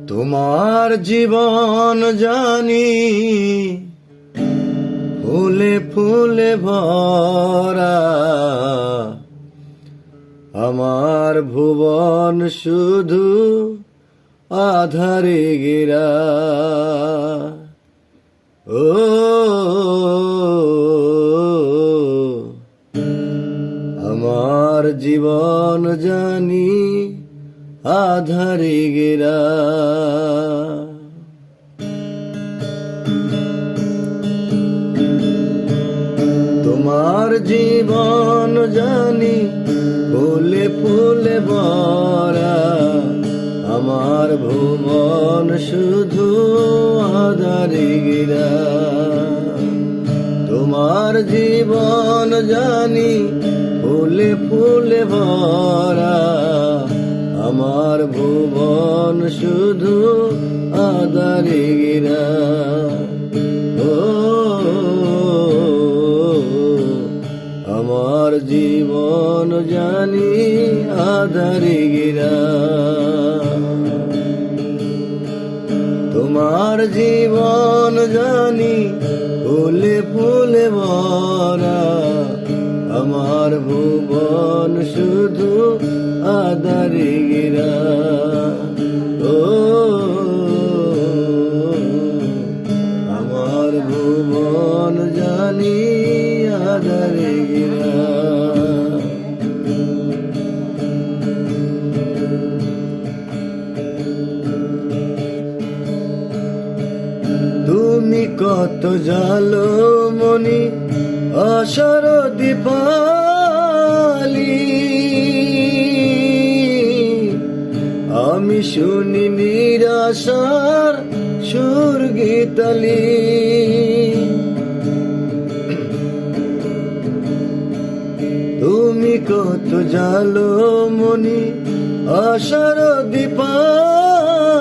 তোমার জীবন জানি ফুলে ফুলে ভরা, আমার ভুবন শুধু আধারে ঘেরা। ও আমার জীবন জানি আধারে ঘেরা। তোমার জীবন জানি ফুলে ফুলে ভরা, আমার ভুবন শুধু আধারে ঘেরা। তোমার জীবন জানি ফুলে ফুলে ভরা, আমার ভুবন শুধু আধারে ঘেরা। ও আমার জীবন জানি আধারে ঘেরা। তোমার জীবন জানি ফুলে ফুলে ভরা, আমার ভুবন শুধু আধারে ঘেরা। ও আমার ভুবন জানি আধারে ঘেরা। তুমি কত জালো মনি আশার দীপালি, আমি শুনি নিরাশার সুর গীতালি। তুমি কত জালো মনি আশার দীপালি,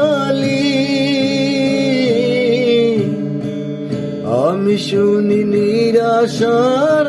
আমি শুনি নিরাশার